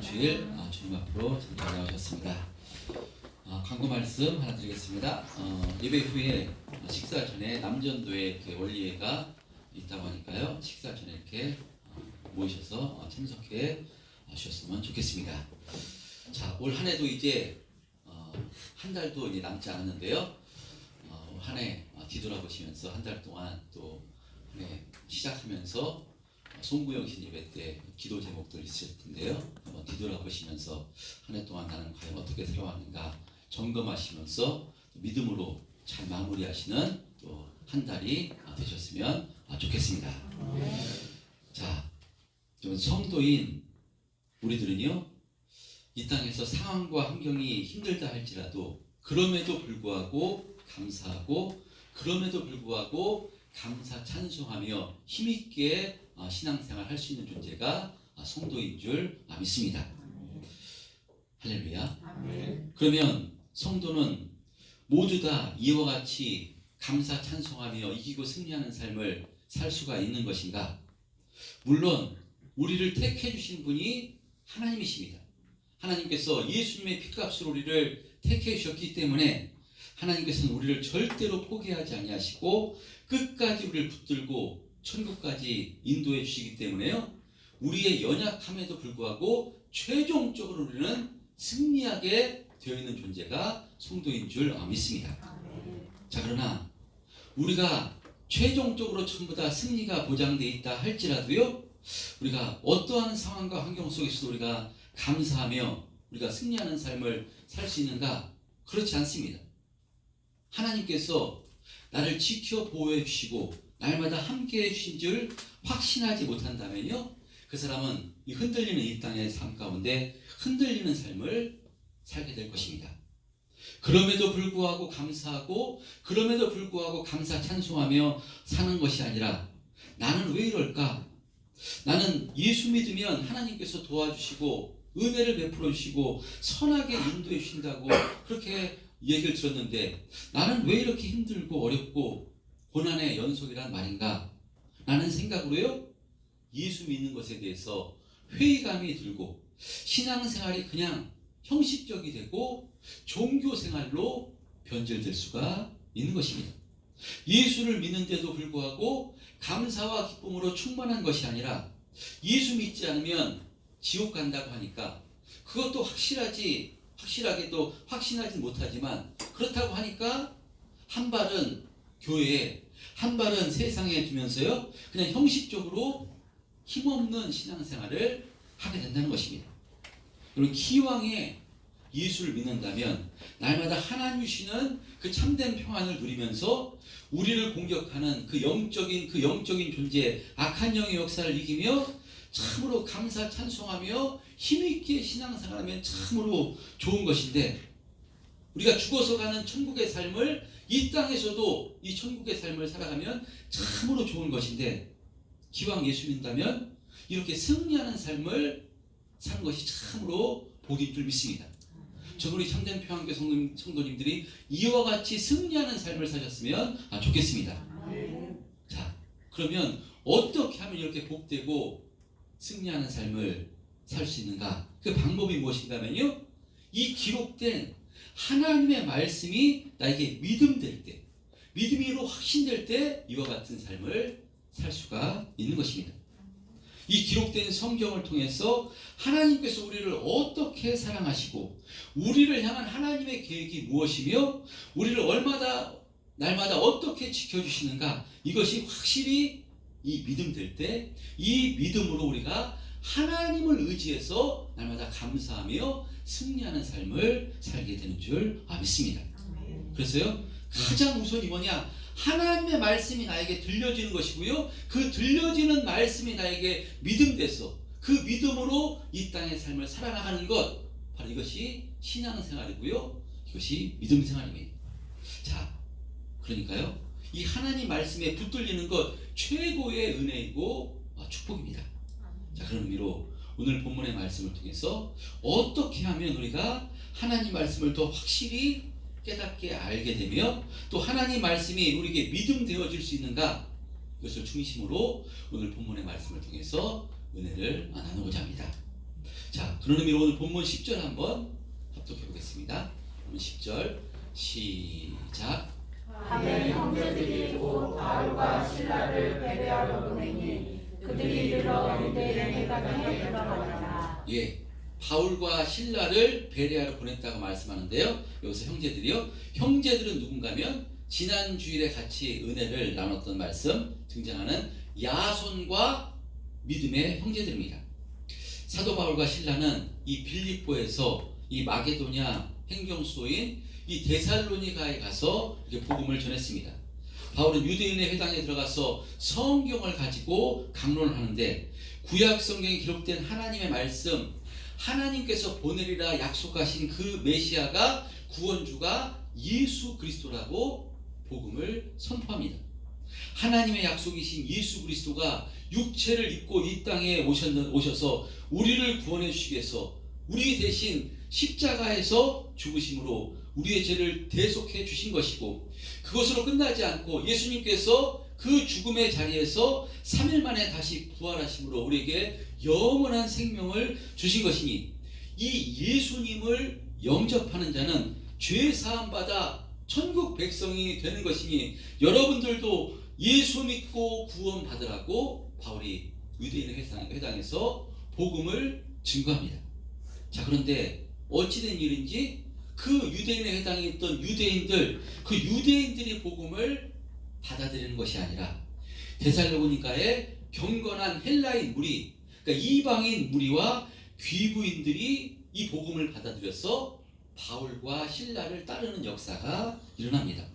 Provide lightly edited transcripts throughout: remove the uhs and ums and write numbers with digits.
지난 주일 주님 앞으로 찾아오셨습니다. 광고 말씀 하나 드리겠습니다. 예배 후에 식사 전에 남전도에 이렇게 원리회가 있다고 하니까요. 식사 전에 이렇게 모이셔서 참석해 주셨으면 좋겠습니다. 자, 올 한 해도 이제 한 달도 이제 남지 않았는데요. 올 한 해 뒤돌아보시면서 한 달 동안 또 시작하면서 송구영신 예배 때 기도 제목들 있을 텐데요. 한번 뒤돌아보시면서 한 해 동안 나는 과연 어떻게 살아왔는가 점검하시면서 믿음으로 잘 마무리하시는 또 한 달이 되셨으면 좋겠습니다. 자, 성도인 우리들은요, 이 땅에서 상황과 환경이 힘들다 할지라도 그럼에도 불구하고 감사하고 그럼에도 불구하고 감사 찬송하며 힘있게 신앙생활 할 수 있는 존재가 성도인 줄 믿습니다. 할렐루야. 그러면 성도는 모두 다 이와 같이 감사 찬송하며 이기고 승리하는 삶을 살 수가 있는 것인가? 물론 우리를 택해 주신 분이 하나님이십니다. 하나님께서 예수님의 피값으로 우리를 택해 주셨기 때문에 하나님께서는 우리를 절대로 포기하지 아니하시고 끝까지 우리를 붙들고 천국까지 인도해 주시기 때문에요, 우리의 연약함에도 불구하고 최종적으로 우리는 승리하게 되어 있는 존재가 성도인 줄 믿습니다. 자, 그러나 우리가 최종적으로 전부 다 승리가 보장되어 있다 할지라도요, 우리가 어떠한 상황과 환경 속에서도 우리가 감사하며 우리가 승리하는 삶을 살 수 있는가? 그렇지 않습니다. 하나님께서 나를 지켜 보호해 주시고 날마다 함께 해 주신 줄 확신하지 못한다면요, 그 사람은 이 흔들리는 이 땅의 삶 가운데 흔들리는 삶을 살게 될 것입니다. 그럼에도 불구하고 감사하고 그럼에도 불구하고 감사 찬송하며 사는 것이 아니라 나는 왜 이럴까? 나는 예수 믿으면 하나님께서 도와주시고 은혜를 베풀어 주시고 선하게 인도해 주신다고 그렇게 얘기를 들었는데 나는 왜 이렇게 힘들고 어렵고 고난의 연속이란 말인가? 라는 생각으로요, 예수 믿는 것에 대해서 회의감이 들고 신앙생활이 그냥 형식적이 되고 종교생활로 변질될 수가 있는 것입니다. 예수를 믿는데도 불구하고 감사와 기쁨으로 충만한 것이 아니라 예수 믿지 않으면 지옥 간다고 하니까 그것도 확실하게도 확신하지 못하지만 그렇다고 하니까 한 발은 교회에 한 발은 세상에 두면서요, 그냥 형식적으로 힘없는 신앙생활을 하게 된다는 것입니다. 여러분, 기왕에 예수를 믿는다면 날마다 하나님 주시는 그 참된 평안을 누리면서 우리를 공격하는 그 영적인 존재, 악한 영의 역사를 이기며 참으로 감사 찬송하며 힘있게 신앙생활하면 참으로 좋은 것인데, 우리가 죽어서 가는 천국의 삶을 이 땅에서도 이 천국의 삶을 살아가면 참으로 좋은 것인데, 기왕 예수 믿는다면 이렇게 승리하는 삶을 사는 것이 참으로 복인 줄 믿습니다. 우리 참된 평안교회 성도님들이 이와 같이 승리하는 삶을 사셨으면 좋겠습니다. 자, 그러면 어떻게 하면 이렇게 복되고 승리하는 삶을 살 수 있는가? 그 방법이 무엇인가면요, 이 기록된 하나님의 말씀이 나에게 믿음될 때, 믿음으로 확신될 때 이와 같은 삶을 살 수가 있는 것입니다. 이 기록된 성경을 통해서 하나님께서 우리를 어떻게 사랑하시고 우리를 향한 하나님의 계획이 무엇이며 우리를 날마다 어떻게 지켜주시는가, 이것이 확실히 이 믿음 될 때 이 믿음으로 우리가 하나님을 의지해서 날마다 감사하며 승리하는 삶을 살게 되는 줄 믿습니다. 그래서요, 가장 우선이 뭐냐? 하나님의 말씀이 나에게 들려지는 것이고요, 그 들려지는 말씀이 나에게 믿음돼서 그 믿음으로 이 땅의 삶을 살아나가는 것, 바로 이것이 신앙생활이고요, 이것이 믿음생활입니다. 자, 그러니까요, 이 하나님 말씀에 붙들리는 것 최고의 은혜이고 축복입니다. 자, 그런 의미로 오늘 본문의 말씀을 통해서 어떻게 하면 우리가 하나님 말씀을 더 확실히 깨닫게 알게 되며 또 하나님 말씀이 우리에게 믿음 되어질 수 있는가, 이것을 중심으로 오늘 본문의 말씀을 통해서 은혜를 나누고자 합니다. 자, 그런 의미로 오늘 본문 10절 한번 합독해 보겠습니다. 10절 시작. 밤에 형제들이 곧 바울과 실라를 배배하러 보내니 그들이 이르러 유대인의 회당에 들어가니라. 예, 바울과 실라를 베레아로 보냈다고 말씀하는데요. 여기서 형제들이요. 형제들은 누군가면 지난 주일에 같이 은혜를 나눴던 말씀 등장하는 야손과 믿음의 형제들입니다. 사도 바울과 실라는 이 빌립보에서 이 마게도냐 행정수도인 이 데살로니가에 가서 이렇게 복음을 전했습니다. 바울은 유대인의 회당에 들어가서 성경을 가지고 강론을 하는데 구약 성경에 기록된 하나님의 말씀, 하나님께서 보내리라 약속하신 그 메시아가 구원주가 예수 그리스도라고 복음을 선포합니다. 하나님의 약속이신 예수 그리스도가 육체를 입고 이 땅에 오셔서 우리를 구원해 주시기 위해서 우리 대신 십자가에서 죽으심으로 우리의 죄를 대속해 주신 것이고, 그것으로 끝나지 않고 예수님께서 그 죽음의 자리에서 3일 만에 다시 부활하심으로 우리에게 영원한 생명을 주신 것이니, 이 예수님을 영접하는 자는 죄 사함 받아 천국 백성이 되는 것이니 여러분들도 예수 믿고 구원 받으라고 바울이 유대인의 회당에서 복음을 증거합니다. 자, 그런데 어찌된 일인지 그 유대인의 회당에 있던 유대인들, 그 유대인들이 복음을 받아들이는 것이 아니라 데살로니가의 경건한 헬라인 무리, 그러니까 이방인 무리와 귀부인들이 이 복음을 받아들여서 바울과 실라를 따르는 역사가 일어납니다.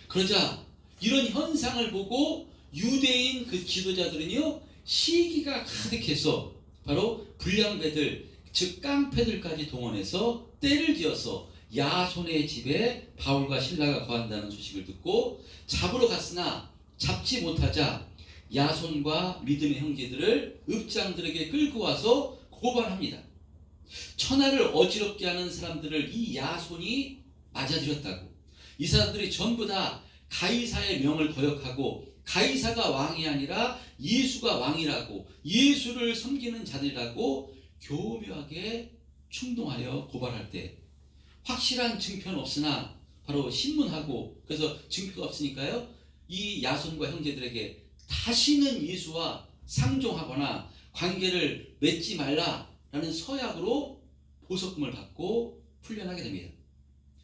그러자 이런 현상을 보고 유대인 그 지도자들은요, 시기가 가득해서 바로 불량배들, 즉 깡패들까지 동원해서 떼를 지어서 야손의 집에 바울과 실라가 거한다는 소식을 듣고 잡으러 갔으나 잡지 못하자 야손과 믿음의 형제들을 읍장들에게 끌고 와서 고발합니다. 천하를 어지럽게 하는 사람들을 이 야손이 맞아들였다고, 이 사람들이 전부 다 가이사의 명을 거역하고 가이사가 왕이 아니라 예수가 왕이라고, 예수를 섬기는 자들이라고 교묘하게 충동하여 고발할 때 확실한 증표는 없으나 바로 신문하고, 그래서 증표가 없으니까요, 이 야손과 형제들에게 다시는 예수와 상종하거나 관계를 맺지 말라라는 서약으로 보석금을 받고 풀려나게 됩니다.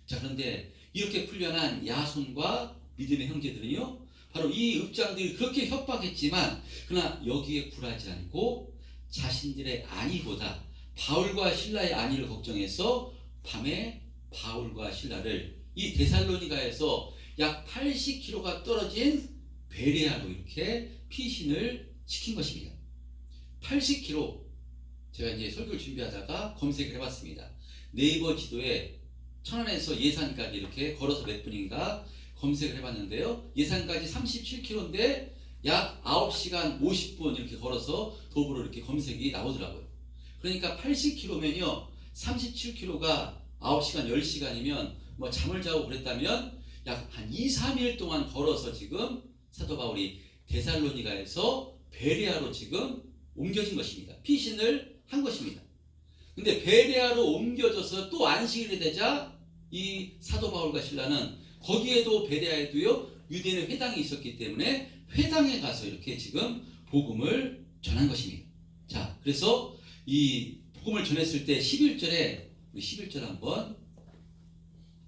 자, 그런데 이렇게 풀려난 야손과 믿음의 형제들은요, 바로 이 읍장들이 그렇게 협박했지만 그러나 여기에 굴하지 않고 자신들의 안위보다 바울과 실라의 안위를 걱정해서 밤에 바울과 실라를 이 데살로니가에서 약 80km가 떨어진 베레아로 이렇게 피신을 시킨 것입니다. 80km, 제가 이제 설교를 준비하다가 검색을 해봤습니다. 네이버 지도에 천안에서 예산까지 이렇게 걸어서 몇 분인가 검색을 해봤는데요, 예산까지 37km인데 약 9시간 50분 이렇게 걸어서 도보로 이렇게 검색이 나오더라고요. 그러니까 80km면요 37km가 9시간 10시간이면 뭐 잠을 자고 그랬다면 약 한 2, 3일 동안 걸어서 지금 사도 바울이 데살로니가에서 베레아로 지금 옮겨진 것입니다. 피신을 한 것입니다. 근데 베레아로 옮겨져서 또 안식일이 되자 이 사도 바울과 실라는 거기에도 베레아에도요 유대인의 회당이 있었기 때문에 회당에 가서 이렇게 지금 복음을 전한 것입니다. 자, 그래서 이 복음을 전했을 때 11절에 우리 11절 한번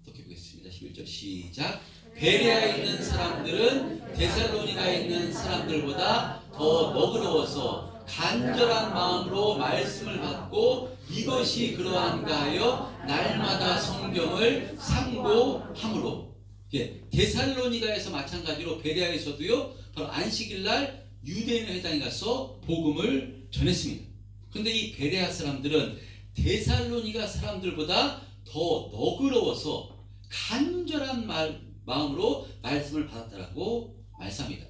어떻게 보겠습니다. 11절 시작. 베레아에 있는 사람들은 데살로니가에 있는 사람들보다 더 너그러워서 간절한 마음으로 말씀을 받고 이것이 그러한가 하여 날마다 성경을 상고함으로. 예, 데살로니가에서 마찬가지로 베레아에서도요 바로 안식일날 유대인의 회당에 가서 복음을 전했습니다. 그런데 이 베레아 사람들은 데살로니가 사람들보다 더 너그러워서 간절한 마음으로 말씀을 받았다라고 말씀합니다.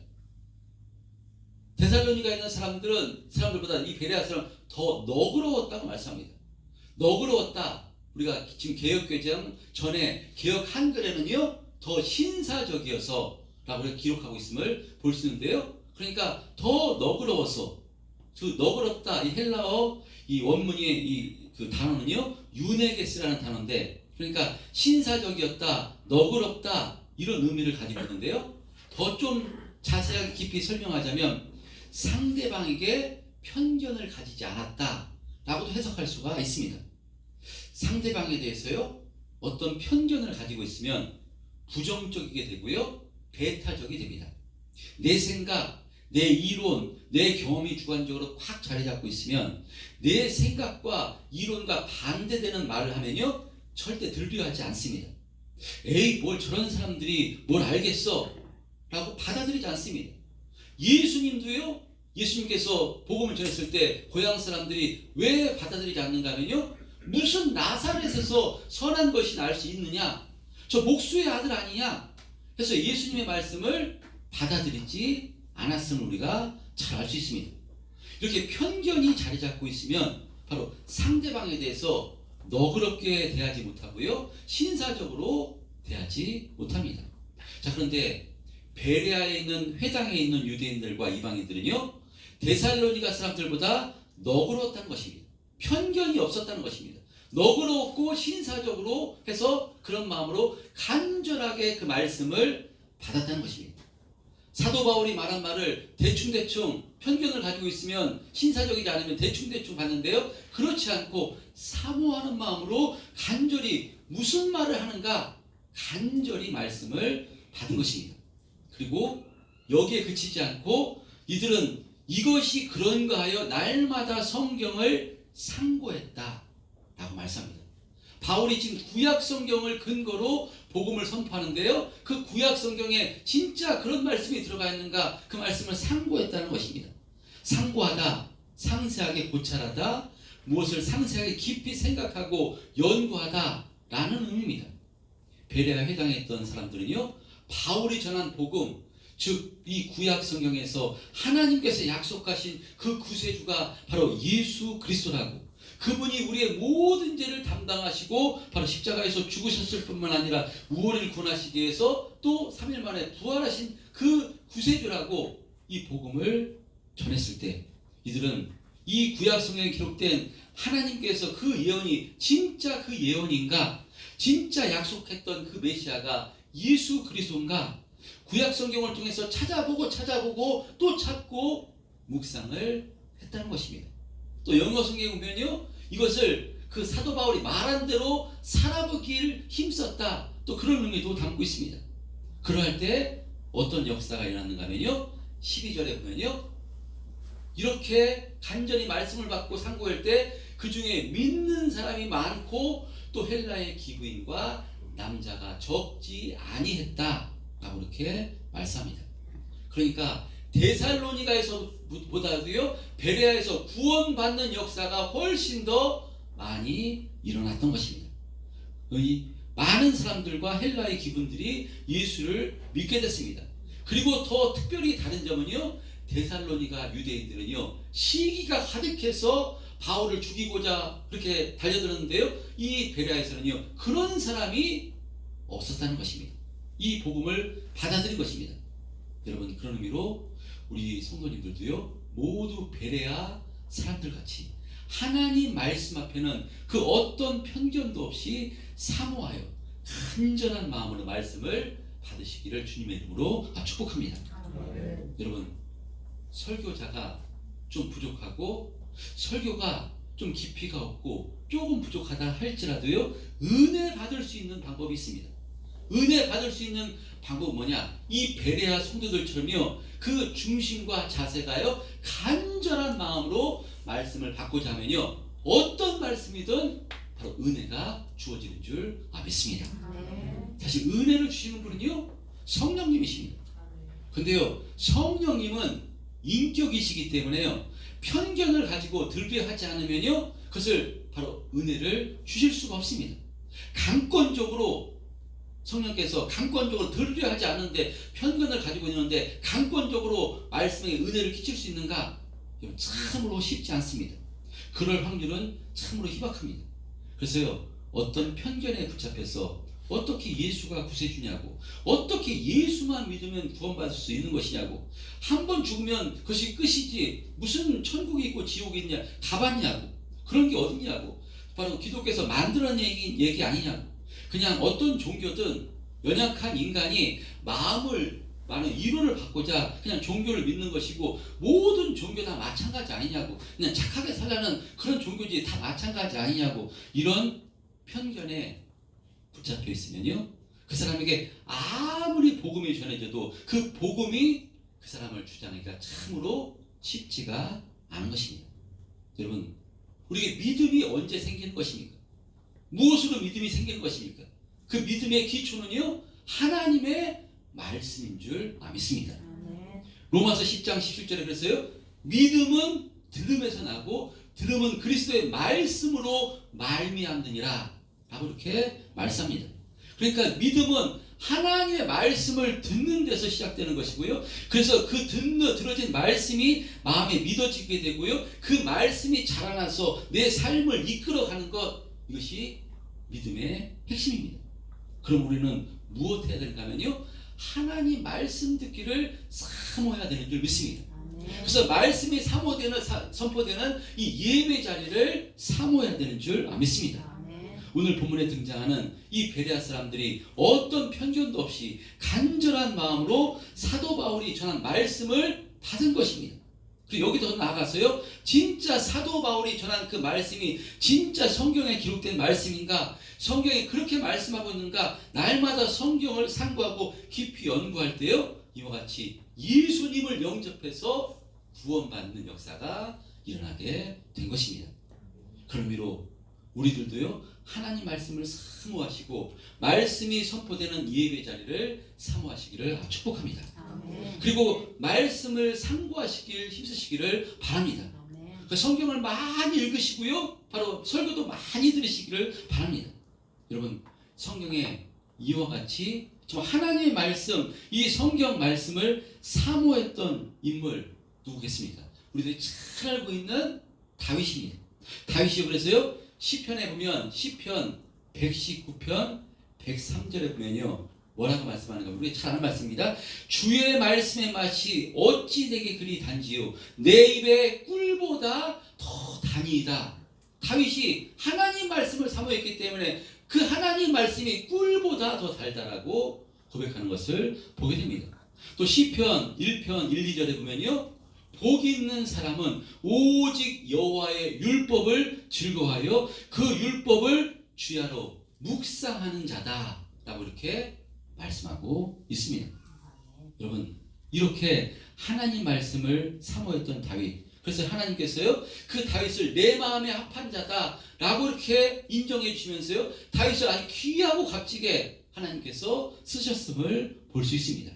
데살로니가에 있는 사람들보다 이 베레아 사람 더 너그러웠다고 말씀합니다. 너그러웠다. 우리가 지금 개역개정 전에 개역 한글에는요 더 신사적이어서 라고 기록하고 있음을 볼 수 있는데요, 그러니까 더 너그러워서 그 너그럽다 이 헬라어 이 원문의 이 그 단어는요 유네게스라는 단어인데 그러니까 신사적이었다, 너그럽다 이런 의미를 가지고 있는데요. 더 좀 자세하게 깊이 설명하자면 상대방에게 편견을 가지지 않았다라고도 해석할 수가 있습니다. 상대방에 대해서요 어떤 편견을 가지고 있으면 부정적이게 되고요 배타적이 됩니다. 내 생각, 내 이론, 내 경험이 주관적으로 확 자리 잡고 있으면 내 생각과 이론과 반대되는 말을 하면요 절대 들려하지 않습니다. 에이 뭘 저런 사람들이 뭘 알겠어 라고 받아들이지 않습니다. 예수님도요 예수님께서 복음을 전했을 때 고향 사람들이 왜 받아들이지 않는가 하면요 무슨 나사렛에서 선한 것이 날 수 있느냐, 저 목수의 아들 아니냐 해서 예수님의 말씀을 받아들이지 않았음을 우리가 잘 알 수 있습니다. 이렇게 편견이 자리 잡고 있으면 바로 상대방에 대해서 너그럽게 대하지 못하고요 신사적으로 대하지 못합니다. 자, 그런데 베레아에 있는 회당에 있는 유대인들과 이방인들은요 데살로니가 사람들보다 너그러웠다는 것입니다. 편견이 없었다는 것입니다. 너그러웠고 신사적으로 해서 그런 마음으로 간절하게 그 말씀을 받았다는 것입니다. 사도 바울이 말한 말을 대충대충 편견을 가지고 있으면 신사적이지 않으면 대충대충 받는데요 그렇지 않고 사모하는 마음으로 간절히 무슨 말을 하는가 간절히 말씀을 받은 것입니다. 그리고 여기에 그치지 않고 이들은 이것이 그런가 하여 날마다 성경을 상고했다 라고 말씀합니다. 바울이 지금 구약 성경을 근거로 복음을 선포하는데요 그 구약 성경에 진짜 그런 말씀이 들어가 있는가 그 말씀을 상고했다는 것입니다. 상고하다, 상세하게 고찰하다, 무엇을 상세하게 깊이 생각하고 연구하다 라는 의미입니다. 베레아 회당에 있던 사람들은요 바울이 전한 복음, 즉 이 구약 성경에서 하나님께서 약속하신 그 구세주가 바로 예수 그리스도라고, 그분이 우리의 모든 죄를 담당하시고 바로 십자가에서 죽으셨을 뿐만 아니라 우월을 구원하시기 위해서 또 3일 만에 부활하신 그 구세주라고 이 복음을 전했을 때 이들은 이 구약 성경에 기록된 하나님께서 그 예언이 진짜 그 예언인가, 진짜 약속했던 그 메시아가 예수 그리스도인가 구약 성경을 통해서 찾아보고 또 찾고 묵상을 했다는 것입니다. 또 영어 성경에 보면요 이것을 그 사도 바울이 말한 대로 살아보길 힘썼다 또 그런 의미도 담고 있습니다. 그러할 때 어떤 역사가 일어났는가 하면요 12절에 보면요 이렇게 간절히 말씀을 받고 상고할 때 그 중에 믿는 사람이 많고 또 헬라의 기부인과 남자가 적지 아니했다 라고 이렇게 말씀합니다. 그러니까 데살로니가에서 보다도요 베레아에서 구원받는 역사가 훨씬 더 많이 일어났던 것입니다. 이 많은 사람들과 헬라의 기분들이 예수를 믿게 됐습니다. 그리고 더 특별히 다른 점은요 데살로니가 유대인들은요 시기가 가득해서 바울을 죽이고자 그렇게 달려들었는데요 이 베레아에서는요 그런 사람이 없었다는 것입니다. 이 복음을 받아들인 것입니다. 여러분 그런 의미로 우리 성도님들도요 모두 베레아 사람들같이 하나님 말씀 앞에는 그 어떤 편견도 없이 사모하여 간절한 마음으로 말씀을 받으시기를 주님의 이름으로 축복합니다. 여러분 설교자가 좀 부족하고 설교가 좀 깊이가 없고 조금 부족하다 할지라도요 은혜 받을 수 있는 방법이 있습니다. 은혜 받을 수 있는 방법은 뭐냐? 이 베레아 성도들처럼요 그 중심과 자세가요 간절한 마음으로 말씀을 받고자 하면요 어떤 말씀이든 바로 은혜가 주어지는 줄 믿습니다. 사실 은혜를 주시는 분은요 성령님이십니다. 근데요 성령님은 인격이시기 때문에요 편견을 가지고 들배하지 않으면요 그것을 바로 은혜를 주실 수가 없습니다. 강권적으로 성령께서 강권적으로 들배하지 않는데 편견을 가지고 있는데 강권적으로 말씀에 은혜를 끼칠 수 있는가? 참으로 쉽지 않습니다. 그럴 확률은 참으로 희박합니다. 그래서요 어떤 편견에 붙잡혀서 어떻게 예수가 구세주냐고, 어떻게 예수만 믿으면 구원받을 수 있는 것이냐고, 한 번 죽으면 그것이 끝이지 무슨 천국이 있고 지옥이 있냐, 가봤냐고, 그런 게 어딨냐고, 바로 기독교에서 만들어낸 얘기 아니냐고. 그냥 어떤 종교든 연약한 인간이 마음을 많은 위로를 받고자 그냥 종교를 믿는 것이고, 모든 종교 다 마찬가지 아니냐고, 그냥 착하게 살라는 그런 종교지 다 마찬가지 아니냐고, 이런 편견에 붙잡혀 있으면요, 그 사람에게 아무리 복음이 전해져도 그 복음이 그 사람을 주장하기가 참으로 쉽지가 않은 것입니다. 여러분, 우리에게 믿음이 언제 생기는 것입니까? 무엇으로 믿음이 생기는 것입니까? 그 믿음의 기초는요, 하나님의 말씀인 줄 믿습니다. 로마서 10장 17절에 그랬어요. 믿음은 들음에서 나고 들음은 그리스도의 말씀으로 말미암느니라 라고 이렇게 말씀합니다. 그러니까 믿음은 하나님의 말씀을 듣는 데서 시작되는 것이고요. 그래서 그 들어진 말씀이 마음에 믿어지게 되고요. 그 말씀이 자라나서 내 삶을 이끌어가는 것, 이것이 믿음의 핵심입니다. 그럼 우리는 무엇 해야 되는가 하면요, 하나님 말씀 듣기를 사모해야 되는 줄 믿습니다. 그래서 말씀이 선포되는 이 예배 자리를 사모해야 되는 줄 믿습니다. 오늘 본문에 등장하는 이 베레아 사람들이 어떤 편견도 없이 간절한 마음으로 사도 바울이 전한 말씀을 받은 것입니다. 그리고 여기 더 나아가서요, 진짜 사도 바울이 전한 그 말씀이 진짜 성경에 기록된 말씀인가, 성경이 그렇게 말씀하고 있는가, 날마다 성경을 상고하고 깊이 연구할 때요, 이와 같이 예수님을 영접해서 구원받는 역사가 일어나게 된 것입니다. 그런 의미로 우리들도요, 하나님 말씀을 사모하시고 말씀이 선포되는 예배 자리를 사모하시기를 축복합니다. 그리고 말씀을 상고하시길 힘쓰시기를 바랍니다. 그 성경을 많이 읽으시고요, 바로 설교도 많이 들으시기를 바랍니다. 여러분, 성경에 이와 같이 하나님의 말씀, 이 성경 말씀을 사모했던 인물 누구겠습니까? 우리들이 잘 알고 있는 다윗입니다. 다윗이 그래서요, 시편에 보면 시편 119편 103절에 보면요, 뭐라고 말씀하는 겁니까? 우리 잘 아는 말씀입니다. 주의 말씀의 맛이 어찌 되게 그리 단지요, 내 입에 꿀보다 더 단이다. 다윗이 하나님 말씀을 사모했기 때문에 그 하나님 말씀이 꿀보다 더 달다라고 고백하는 것을 보게 됩니다. 또 시편 1편 1, 2절에 보면요, 복 있는 사람은 오직 여호와의 율법을 즐거워하여 그 율법을 주야로 묵상하는 자다 라고 이렇게 말씀하고 있습니다. 여러분, 이렇게 하나님 말씀을 사모했던 다윗, 그래서 하나님께서요, 그 다윗을 내 마음에 합한 자다 라고 이렇게 인정해 주시면서요, 다윗을 아주 귀하고 값지게 하나님께서 쓰셨음을 볼 수 있습니다.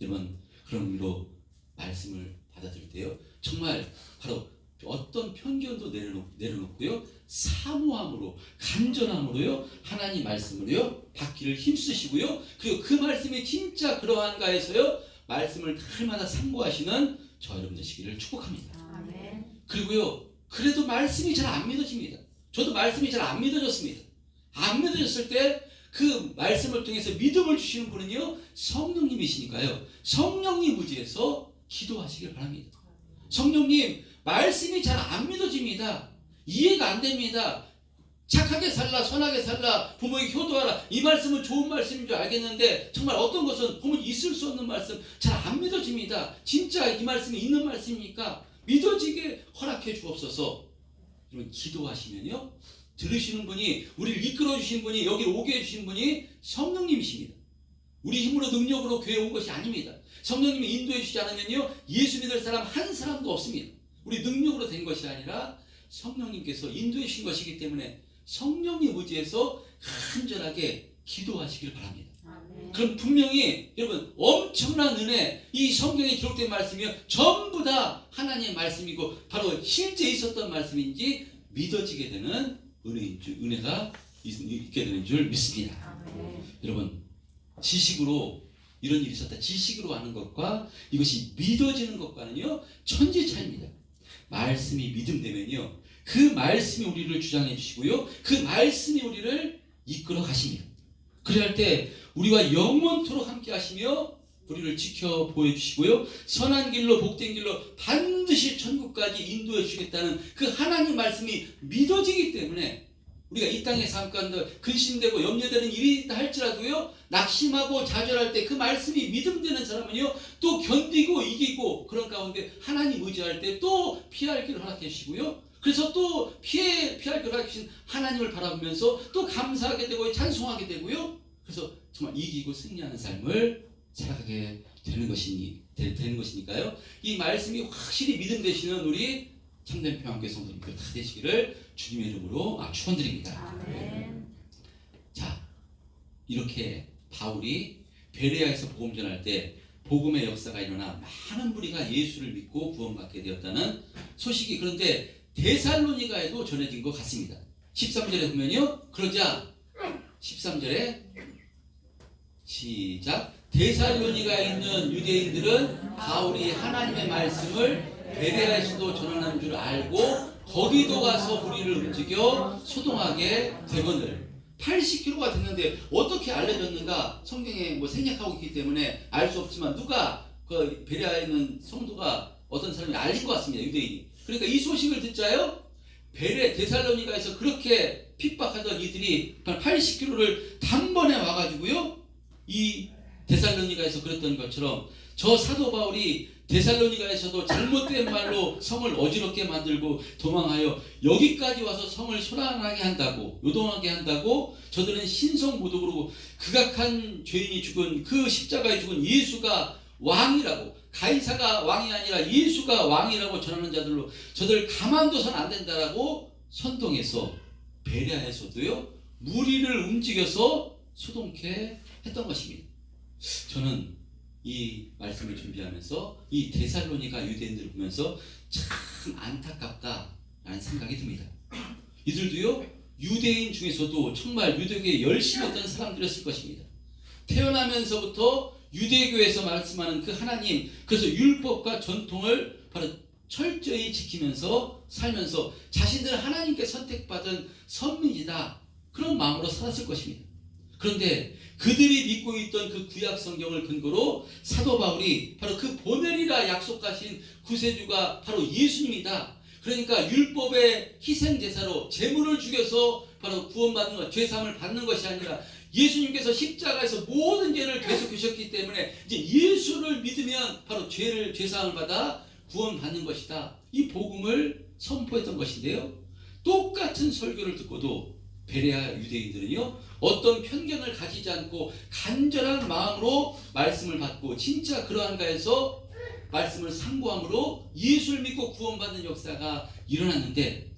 여러분, 그런 의미로 말씀을 받아들일 때요, 정말 바로 어떤 편견도 내려놓고요, 사모함으로, 간절함으로요, 하나님 말씀을요 받기를 힘쓰시고요, 그리고 그 말씀이 진짜 그러한가 해서요, 말씀을 날마다 상고하시는 저 여러분 되시기를 축복합니다. 아멘. 그리고요, 그래도 말씀이 잘 안 믿어집니다. 저도 말씀이 잘 안 믿어졌습니다. 안 믿어졌을 때 그 말씀을 통해서 믿음을 주시는 분은요, 성령님이시니까요, 성령님 의지해서 기도하시길 바랍니다. 성령님, 말씀이 잘 안 믿어집니다. 이해가 안 됩니다. 착하게 살라, 선하게 살라, 부모에게 효도하라, 이 말씀은 좋은 말씀인 줄 알겠는데 정말 어떤 것은 보면 있을 수 없는 말씀, 잘 안 믿어집니다. 진짜 이 말씀이 있는 말씀입니까? 믿어지게 허락해 주옵소서. 여러분, 기도하시면요, 들으시는 분이, 우리를 이끌어 주신 분이, 여기 오게 해주신 분이 성령님이십니다. 우리 힘으로 능력으로 교회에 온 것이 아닙니다. 성령님이 인도해 주시지 않으면요, 예수 믿을 사람 한 사람도 없습니다. 우리 능력으로 된 것이 아니라 성령님께서 인도해 주신 것이기 때문에 성령님 의지해서 간절하게 기도하시길 바랍니다. 아멘. 그럼 분명히 여러분, 엄청난 은혜, 이 성경에 기록된 말씀이요, 전부 다 하나님의 말씀이고 바로 실제 있었던 말씀인지 믿어지게 되는 은혜가 있게 되는 줄 믿습니다. 아멘. 여러분, 지식으로 이런 일이 있었다, 지식으로 하는 것과 이것이 믿어지는 것과는요, 천지 차이입니다. 말씀이 믿음되면요, 그 말씀이 우리를 주장해 주시고요, 그 말씀이 우리를 이끌어 가십니다. 그래야 할 때 우리와 영원토록 함께 하시며 우리를 지켜 보여주시고요, 선한 길로 복된 길로 반드시 천국까지 인도해 주시겠다는 그 하나님 말씀이 믿어지기 때문에 우리가 이 땅의 삶 가운데 근심되고 염려되는 일이 있다 할지라도요, 낙심하고 좌절할 때 그 말씀이 믿음되는 사람은요 또 견디고 이기고, 그런 가운데 하나님 의지할 때 또 피할 길을 허락해 주시고요, 그래서 또 피할 길을 허락해 주신 하나님을 바라보면서 또 감사하게 되고 찬송하게 되고요, 그래서 정말 이기고 승리하는 삶을 살아가게 되는 것이니까요. 이 말씀이 확실히 믿음 되시는 우리 참된 평안교회 성도님들 다 되시기를 주님의 이름으로 축원드립니다. 아멘. 자, 이렇게 바울이 베레아에서 복음 전할 때 복음의 역사가 일어나 많은 무리가 예수를 믿고 구원받게 되었다는 소식이 그런데 데살로니가에도 전해진 것 같습니다. 13절에 보면요, 그러자 13절에 시작. 데살로니가에 있는 유대인들은 바울이 하나님의 말씀을 베레아에서도 전하는 줄 알고 거기도 가서 무리를 움직여 소동하게 되거늘. 80km가 됐는데 어떻게 알려졌는가 성경에 생략하고 있기 때문에 알 수 없지만 누가 그 베레아에 있는 성도가 어떤 사람이 알린 것 같습니다. 유대인이. 그러니까 이 소식을 듣자요, 데살로니가에서 그렇게 핍박하던 이들이 80km를 단번에 와가지고요, 이 데살로니가에서 그랬던 것처럼 저 사도 바울이 데살로니가에서도 잘못된 말로 성을 어지럽게 만들고 도망하여 여기까지 와서 성을 소란하게 한다고, 요동하게 한다고 저들은 신성모독으로 극악한 죄인이 죽은 그 십자가에 죽은 예수가 왕이라고, 가이사가 왕이 아니라 예수가 왕이라고 전하는 자들로 저들 가만둬선 안 된다라고 선동해서 베레아에서도요 무리를 움직여서 소동케 했던 것입니다. 저는 이 말씀을 준비하면서 이 데살로니가 유대인들을 보면서 참 안타깝다라는 생각이 듭니다. 이들도요 유대인 중에서도 정말 유대교에 열심히 했던 사람들이었을 것입니다. 태어나면서부터 유대교에서 말씀하는 그 하나님, 그래서 율법과 전통을 바로 철저히 지키면서 살면서 자신들은 하나님께 선택받은 선민이다, 그런 마음으로 살았을 것입니다. 그런데 그들이 믿고 있던 그 구약 성경을 근거로 사도 바울이 바로 그 보내리라 약속하신 구세주가 바로 예수님이다. 그러니까 율법의 희생 제사로 제물을 죽여서 바로 구원받는 것, 죄사함을 받는 것이 아니라 예수님께서 십자가에서 모든 죄를 대속하셨기 때문에 이제 예수를 믿으면 바로 죄사함을 받아 구원받는 것이다. 이 복음을 선포했던 것인데요. 똑같은 설교를 듣고도 베레아 유대인들은요 어떤 편견을 가지지 않고 간절한 마음으로 말씀을 받고 진짜 그러한가 해서 말씀을 상고함으로 예수를 믿고 구원받는 역사가 일어났는데,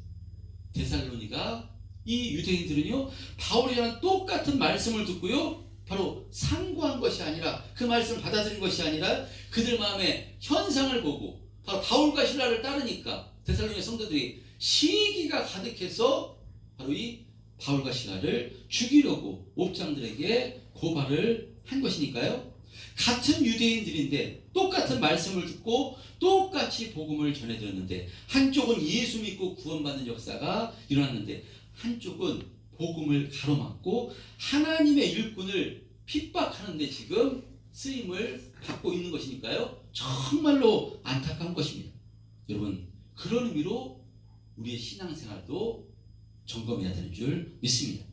데살로니가 이 유대인들은요 바울이랑 똑같은 말씀을 듣고요 바로 상고한 것이 아니라, 그 말씀을 받아들인 것이 아니라 그들 마음에 현상을 보고 바로 바울과 실라를 따르니까 데살로니가 성도들이 시기가 가득해서 바로 이 바울과 실라를 죽이려고 옥장들에게 고발을 한 것이니까요. 같은 유대인들인데 똑같은 말씀을 듣고 똑같이 복음을 전해드렸는데, 한쪽은 예수 믿고 구원받는 역사가 일어났는데 한쪽은 복음을 가로막고 하나님의 일꾼을 핍박하는데 지금 쓰임을 받고 있는 것이니까요. 정말로 안타까운 것입니다. 여러분, 그런 의미로 우리의 신앙생활도 점검해야 되는 줄 믿습니다.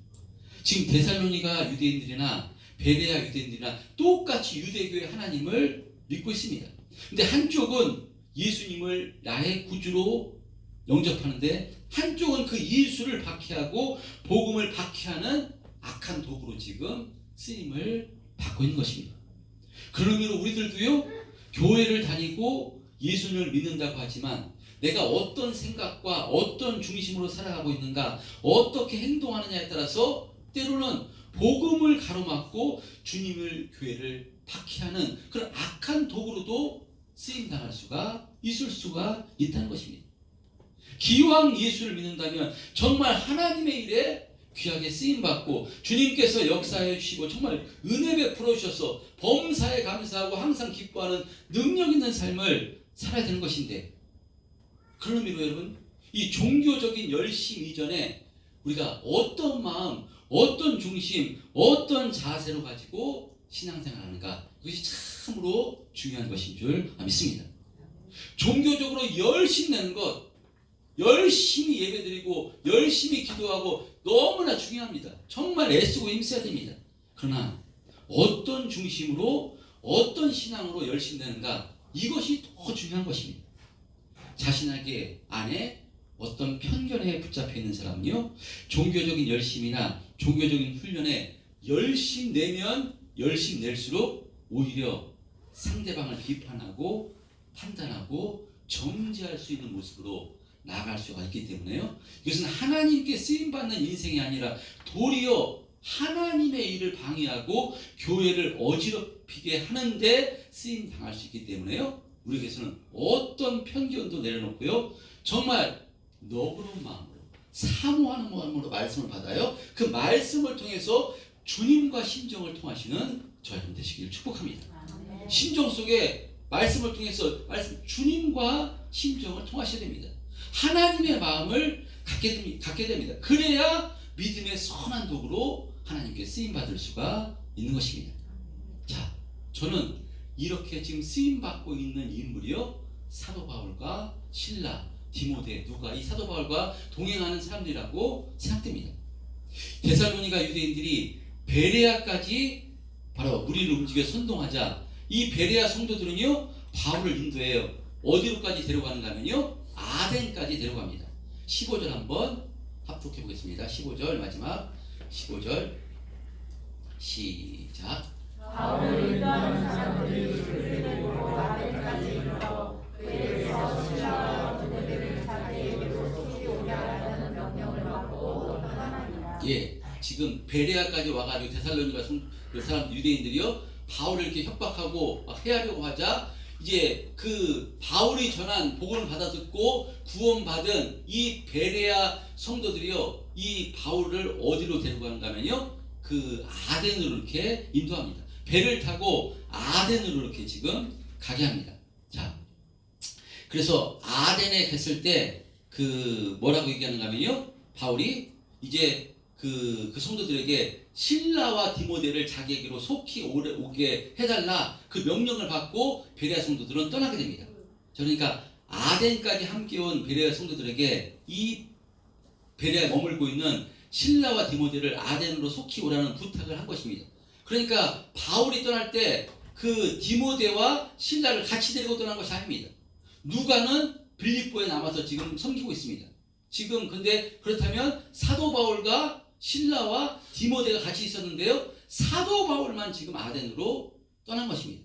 지금 데살로니가 유대인들이나 베레아 유대인들이나 똑같이 유대교의 하나님을 믿고 있습니다. 근데 한쪽은 예수님을 나의 구주로 영접하는데 한쪽은 그 예수를 박해하고 복음을 박해하는 악한 도구로 지금 쓰임을 받고 있는 것입니다. 그런 의미로 우리들도요 교회를 다니고 예수님을 믿는다고 하지만 내가 어떤 생각과 어떤 중심으로 살아가고 있는가, 어떻게 행동하느냐에 따라서 때로는 복음을 가로막고 주님을, 교회를 박해하는 그런 악한 도구로도 쓰임당할 수가 있을 수가 있다는 것입니다. 기왕 예수를 믿는다면 정말 하나님의 일에 귀하게 쓰임받고 주님께서 역사해 주시고 정말 은혜 베풀어 주셔서 범사에 감사하고 항상 기뻐하는 능력 있는 삶을 살아야 되는 것인데, 그런 의미로 여러분 이 종교적인 열심 이전에 우리가 어떤 마음, 어떤 중심, 어떤 자세로 가지고 신앙생활하는가, 그것이 참으로 중요한 것인 줄 믿습니다. 종교적으로 열심히 내는 것, 열심히 예배드리고 열심히 기도하고 너무나 중요합니다. 정말 애쓰고 힘써야 됩니다. 그러나 어떤 중심으로, 어떤 신앙으로 열심히 내는가, 이것이 더 중요한 것입니다. 자신에게 안에 어떤 편견에 붙잡혀 있는 사람은요, 종교적인 열심이나 종교적인 훈련에 열심 내면 열심 낼수록 오히려 상대방을 비판하고 판단하고 정죄할 수 있는 모습으로 나아갈 수가 있기 때문에요, 이것은 하나님께 쓰임받는 인생이 아니라 도리어 하나님의 일을 방해하고 교회를 어지럽히게 하는데 쓰임 당할 수 있기 때문에요, 우리에게서는 어떤 편견도 내려놓고요, 정말 너그러운 마음으로, 사모하는 마음으로 말씀을 받아요. 그 말씀을 통해서 주님과 심정을 통하시는 저 여러분 되시길 축복합니다. 심정 속에 말씀을 통해서 주님과 심정을 통하셔야 됩니다. 하나님의 마음을 갖게 됩니다. 그래야 믿음의 선한 도구로 하나님께 쓰임받을 수가 있는 것입니다. 자, 저는 이렇게 지금 쓰임받고 있는 인물이요, 사도 바울과 실라, 디모데, 누가 이 사도 바울과 동행하는 사람들이라고 생각됩니다. 데살로니가 유대인들이 베레아까지 바로 무리를 움직여 선동하자 이 베레아 성도들은요, 바울을 인도해요. 어디로까지 데려가는가 하면요, 아덴까지 데려갑니다. 15절 한번 합독해 보겠습니다. 15절 마지막 15절 시작. 바울을 인도하는 사람들이 그를 데리고 아덴까지 이르러 그에게서 신라와 디모데를 자기에게로 속히 오게 하라는 명령을 받고 떠나니라. 예, 지금 베레아까지 와가지고 데살로니가 그 사람 유대인들이요, 바울을 이렇게 협박하고 막 해하려고 하자, 이제 그 바울이 전한 복음을 받아 듣고 구원받은 이 베레아 성도들이요, 이 바울을 어디로 데려가는가 하면요, 그 아덴으로 이렇게 인도합니다. 배를 타고 아덴으로 이렇게 지금 가게 합니다. 자, 그래서 아덴에 갔을 때 그 뭐라고 얘기하는가 하면요, 바울이 이제 그 성도들에게 실라와 디모데를 자기에게로 속히 오게 해달라, 그 명령을 받고 베레아 성도들은 떠나게 됩니다. 그러니까 아덴까지 함께 온 베레아 성도들에게 이 베레아에 머물고 있는 실라와 디모데를 아덴으로 속히 오라는 부탁을 한 것입니다. 그러니까 바울이 떠날 때 그 디모데와 실라를 같이 데리고 떠난 것이 아닙니다. 누가는 빌립보에 남아서 지금 섬기고 있습니다. 지금 근데 그렇다면 사도 바울과 실라와 디모데가 같이 있었는데요, 사도 바울만 지금 아덴으로 떠난 것입니다.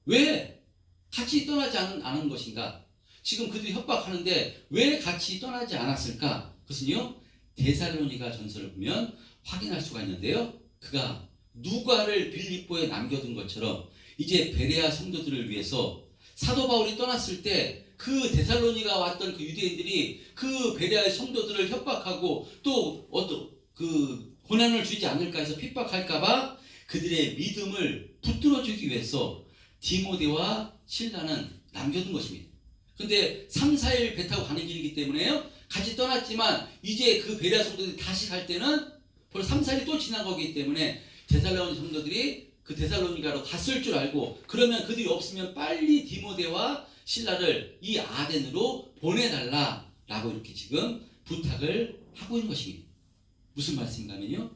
왜 같이 떠나지 않은 것인가? 지금 그들이 협박하는데 왜 같이 떠나지 않았을까? 그것은요, 데살로니가 전서를 보면 확인할 수가 있는데요, 그가 누가를 빌립보에 남겨둔 것처럼 이제 베레아 성도들을 위해서 사도 바울이 떠났을 때 그 데살로니가 왔던 그 유대인들이 그 베레아의 성도들을 협박하고 또 어떤 그 고난을 주지 않을까 해서 핍박할까봐 그들의 믿음을 붙들어주기 위해서 디모데와 실라는 남겨둔 것입니다. 근데 3, 4일 배 타고 가는 길이기 때문에요, 같이 떠났지만 이제 그 베레아 성도들이 다시 갈 때는 벌써 3, 4일이 또 지나가기 때문에 데살로니 성도들이 그 데살로니가로 갔을 줄 알고, 그러면 그들이 없으면 빨리 디모데와 실라를 이 아덴으로 보내달라라고 이렇게 지금 부탁을 하고 있는 것입니다. 무슨 말씀인가 하면요,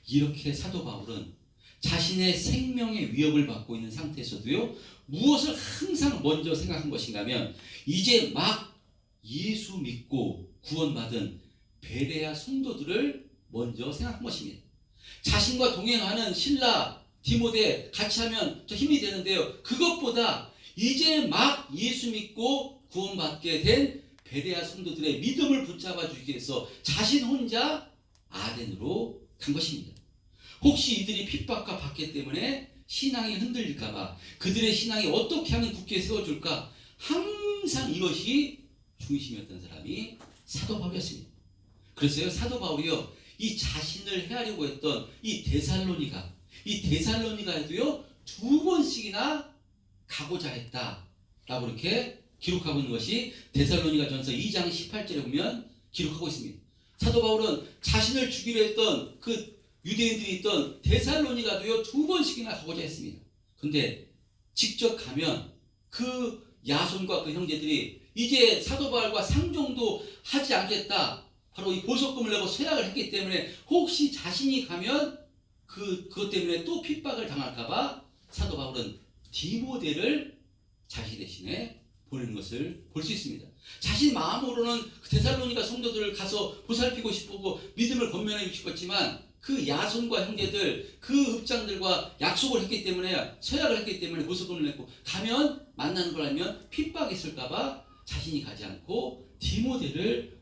이렇게 사도 바울은 자신의 생명의 위협을 받고 있는 상태에서도요, 무엇을 항상 먼저 생각한 것인가 하면 이제 막 예수 믿고 구원받은 베레아 성도들을 먼저 생각한 것입니다. 자신과 동행하는 실라, 디모데 같이 하면 더 힘이 되는데요, 그것보다 이제 막 예수 믿고 구원받게 된 베레아 성도들의 믿음을 붙잡아 주기 위해서 자신 혼자 아덴으로 간 것입니다. 혹시 이들이 핍박과 박해 때문에 신앙이 흔들릴까봐, 그들의 신앙이 어떻게 하면 굳게 세워줄까, 항상 이것이 중심이었던 사람이 사도 바울이었습니다. 그래서요, 사도 바울이요, 이 자신을 해하려고 했던 이 데살로니가에도요 2번씩이나 가고자 했다라고 이렇게 기록하고 있는 것이 데살로니가 전서 2장 18절에 보면 기록하고 있습니다. 사도 바울은 자신을 죽이려 했던 그 유대인들이 있던 데살로니가도요 2번씩이나 가고자 했습니다. 근데 직접 가면 그 야손과 그 형제들이 이제 사도 바울과 상종도 하지 않겠다, 바로 이 보석금을 내고 서약을 했기 때문에 혹시 자신이 가면 그것 때문에 또 핍박을 당할까봐 사도 바울은 디모데를 자신 대신에 보내는 것을 볼 수 있습니다. 자신 마음으로는 데살로니가 성도들을 가서 보살피고 싶고 믿음을 건면하고 싶었지만 그 야손과 형제들, 그 읍장들과 약속을 했기 때문에, 서약을 했기 때문에 보석금을 냈고 가면 만나는 걸 알면 핍박이 있을까봐 자신이 가지 않고 디모데를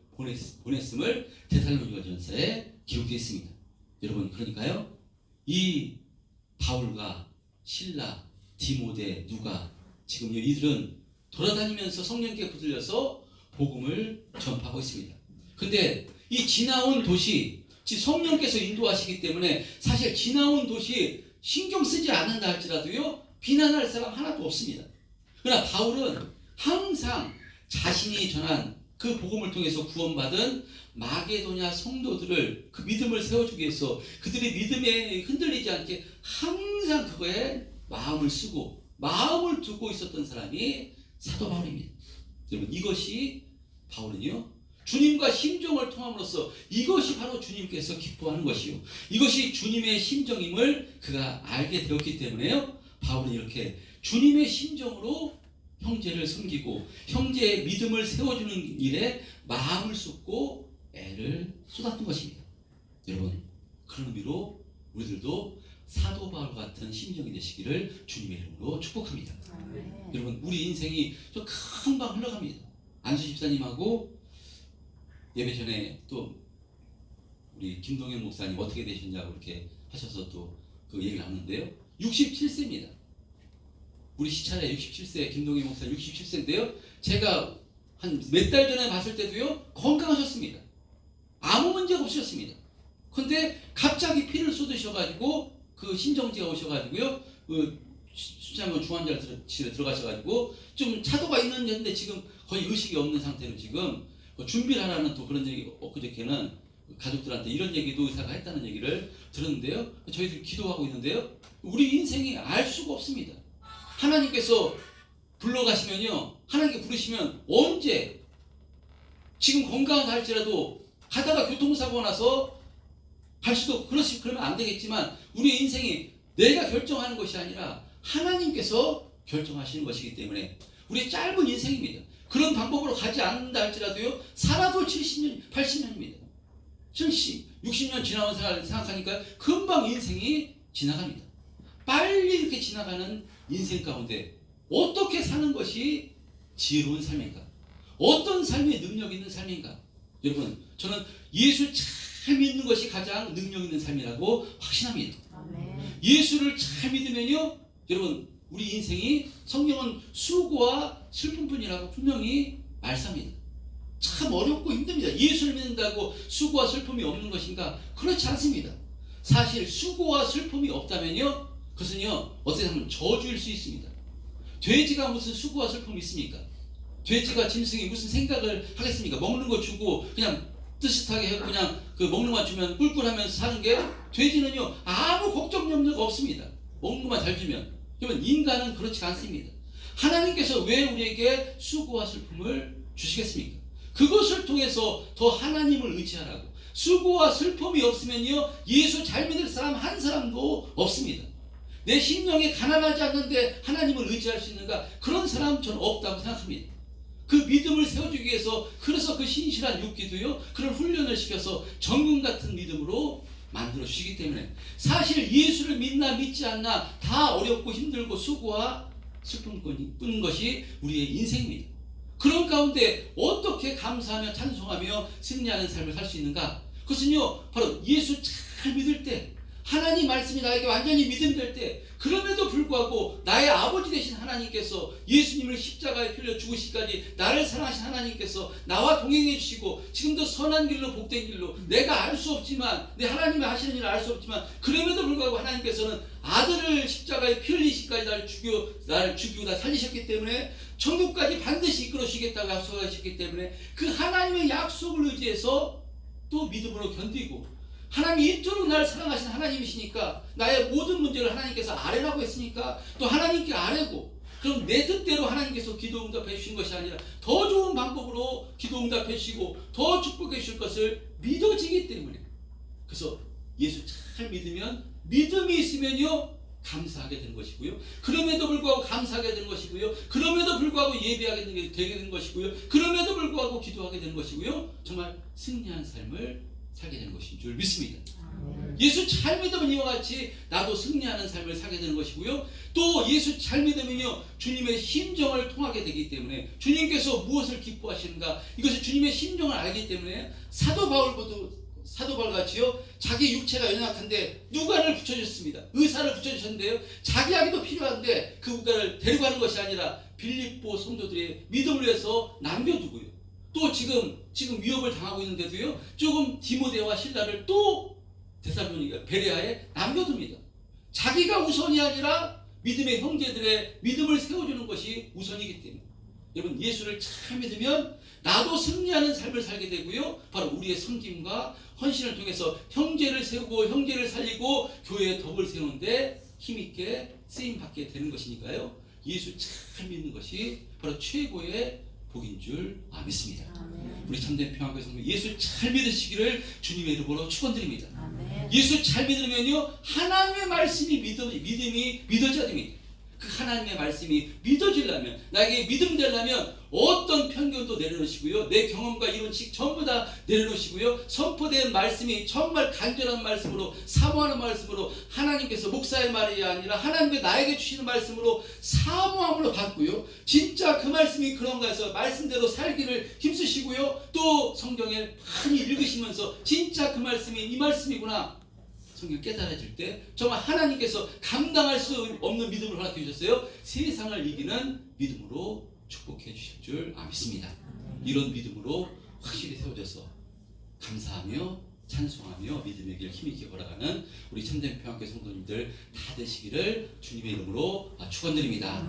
보냈음을 데살로니가전서에 기록되어 있습니다. 여러분, 그러니까요, 이 바울과 실라, 디모데, 누가 지금 이들은 돌아다니면서 성령께 붙들려서 복음을 전파하고 있습니다. 근데 이 지나온 도시, 즉 성령께서 인도하시기 때문에 사실 지나온 도시 신경 쓰지 않는다 할지라도요 비난할 사람 하나도 없습니다. 그러나 바울은 항상 자신이 전한 그 복음을 통해서 구원받은 마게도냐 성도들을, 그 믿음을 세워주기 위해서 그들의 믿음에 흔들리지 않게 항상 그거에 마음을 쓰고 마음을 두고 있었던 사람이 사도 바울입니다. 여러분, 이것이 바울은요 주님과 심정을 통함으로써 이것이 바로 주님께서 기뻐하는 것이요, 이것이 주님의 심정임을 그가 알게 되었기 때문에요 바울은 이렇게 주님의 심정으로 형제를 섬기고 형제의 믿음을 세워주는 일에 마음을 쏟고 애를 쏟았던 것입니다. 여러분, 그런 의미로 우리들도 사도 바울 같은 심정이 되시기를 주님의 이름으로 축복합니다. 여러분, 우리 인생이 좀 금방 흘러갑니다. 안수 집사님하고 예배 전에 또 우리 김동현 목사님 어떻게 되셨냐고 이렇게 하셔서 또 그 얘기를 나눴는데요, 67세입니다. 우리 시찰에 67세 김동현 목사 67세인데요 제가 한 몇 달 전에 봤을 때도요 건강하셨습니다. 아무 문제가 없으셨습니다. 근데 갑자기 피를 쏟으셔가지고 그 심정지가 오셔가지고요 그 수장원 중환자실에 들어가셔가지고 좀 차도가 있는데 지금 거의 의식이 없는 상태로 지금 준비를 하라는 또 그런 얘기, 엊그저께는 가족들한테 이런 얘기도 의사가 했다는 얘기를 들었는데요, 저희들 기도하고 있는데요, 우리 인생이 알 수가 없습니다. 하나님께서 불러가시면요, 하나님께 부르시면 언제, 지금 건강하다 할지라도 가다가 교통사고가 나서 갈 수도, 그러면 안 되겠지만 우리 인생이 내가 결정하는 것이 아니라 하나님께서 결정하시는 것이기 때문에 우리의 짧은 인생입니다. 그런 방법으로 가지 않는다 할지라도요 살아도 70년, 80년입니다. 70, 60년 지나온 생각하니까 금방 인생이 지나갑니다. 빨리 이렇게 지나가는 인생 가운데 어떻게 사는 것이 지혜로운 삶인가? 어떤 삶의 능력 있는 삶인가? 여러분, 저는 예수 잘 믿는 것이 가장 능력 있는 삶이라고 확신합니다. 아멘. 예수를 잘 믿으면요 여러분, 우리 인생이, 성경은 수고와 슬픔뿐이라고 분명히 말씀합니다. 참 어렵고 힘듭니다. 예수를 믿는다고 수고와 슬픔이 없는 것인가? 그렇지 않습니다. 사실 수고와 슬픔이 없다면요 그것은요 어떻게 보면 저주일 수 있습니다. 돼지가 무슨 수고와 슬픔이 있습니까? 돼지가 짐승이 무슨 생각을 하겠습니까? 먹는 거 주고 그냥 뜨뜻하게 해서 그냥 그 먹는 것만 주면 꿀꿀하면서 사는 게, 돼지는요 아무 걱정 염려가 없습니다. 먹는 것만 잘 주면. 그러면 인간은 그렇지 않습니다. 하나님께서 왜 우리에게 수고와 슬픔을 주시겠습니까? 그것을 통해서 더 하나님을 의지하라고. 수고와 슬픔이 없으면요 예수 잘 믿을 사람 한 사람도 없습니다. 내 심령이 가난하지 않는데 하나님을 의지할 수 있는가? 그런 사람 저는 없다고 생각합니다. 그 믿음을 세워주기 위해서, 그래서 그 신실한 육기도요 그런 훈련을 시켜서 정금 같은 믿음으로 만들어 주시기 때문에, 사실 예수를 믿나 믿지 않나 다 어렵고 힘들고 수고와 슬픔뿐인 것이 우리의 인생입니다. 그런 가운데 어떻게 감사하며 찬송하며 승리하는 삶을 살 수 있는가? 그것은요 바로 예수 잘 믿을 때, 하나님 말씀이 나에게 완전히 믿음될 때, 그럼에도 불구하고 나의 아버지 되신 하나님께서 예수님을 십자가에 필려 죽으시기까지 나를 사랑하신 하나님께서 나와 동행해 주시고 지금도 선한 길로 복된 길로, 내가 알 수 없지만, 내 하나님이 하시는 일을 알 수 없지만 그럼에도 불구하고 하나님께서는 아들을 십자가에 피 흘리시기까지 나를 죽이고 나 살리셨기 때문에 천국까지 반드시 이끌어 주시겠다고 약속하셨기 때문에 그 하나님의 약속을 의지해서 또 믿음으로 견디고, 하나님이 이토록 나를 사랑하신 하나님이시니까 나의 모든 문제를 하나님께서 아뢰라고 했으니까 또 하나님께 아뢰고, 그럼 내 뜻대로 하나님께서 기도 응답해 주신 것이 아니라 더 좋은 방법으로 기도 응답해 주시고 더 축복해 주실 것을 믿어지기 때문에, 그래서 예수 잘 믿으면, 믿음이 있으면요 감사하게 되는 것이고요, 그럼에도 불구하고 감사하게 되는 것이고요, 그럼에도 불구하고 예배하게 되게 되는 것이고요, 그럼에도 불구하고 기도하게 되는 것이고요, 정말 승리한 삶을 살게 되는 것인 줄 믿습니다. 예수 잘 믿으면 이와 같이 나도 승리하는 삶을 살게 되는 것이고요, 또 예수 잘 믿으면요 주님의 심정을 통하게 되기 때문에, 주님께서 무엇을 기뻐하시는가 이것을 주님의 심정을 알기 때문에, 사도 바울 같이요 자기 육체가 연약한데 누가를 붙여주셨습니다. 의사를 붙여주셨는데요, 자기 아기도 필요한데 그 의사를 데리고 가는 것이 아니라 빌립보 성도들의 믿음을 위해서 남겨두고요, 또 지금 위협을 당하고 있는데도요 조금 디모데와 실라를 또 데살로니가 베레아에 남겨둡니다. 자기가 우선이 아니라 믿음의 형제들의 믿음을 세워주는 것이 우선이기 때문에, 여러분 예수를 잘 믿으면 나도 승리하는 삶을 살게 되고요, 바로 우리의 섬김과 헌신을 통해서 형제를 세우고 형제를 살리고 교회의 덕을 세우는데 힘있게 쓰임받게 되는 것이니까요, 예수 잘 믿는 것이 바로 최고의 복인 줄 믿습니다. 우리 참된 평화교회 성도 예수 잘 믿으시기를 주님의 이름으로 축원드립니다. 예수 잘 믿으면요 하나님의 말씀이 믿음이 믿어져야 됩니다. 그 하나님의 말씀이 믿어지려면, 나에게 믿음 되려면 어떤 편견도 내려놓으시고요, 내 경험과 이론식 전부 다 내려놓으시고요, 선포된 말씀이 정말 간절한 말씀으로, 사모하는 말씀으로, 하나님께서 목사의 말이 아니라 하나님께 나에게 주시는 말씀으로 사모함으로 받고요, 진짜 그 말씀이 그런가 해서 말씀대로 살기를 힘쓰시고요, 또 성경을 많이 읽으시면서 진짜 그 말씀이 이 말씀이구나 성경 깨달아질 때 정말 하나님께서 감당할 수 없는 믿음을 허락해 주셨어요. 세상을 이기는 믿음으로 축복해 주실 줄 믿습니다. 이런 믿음으로 확실히 세워져서 감사하며 찬송하며 믿음의 길 힘있게 걸어가는 우리 참된 평화교회 성도님들 다 되시기를 주님의 이름으로 축원드립니다.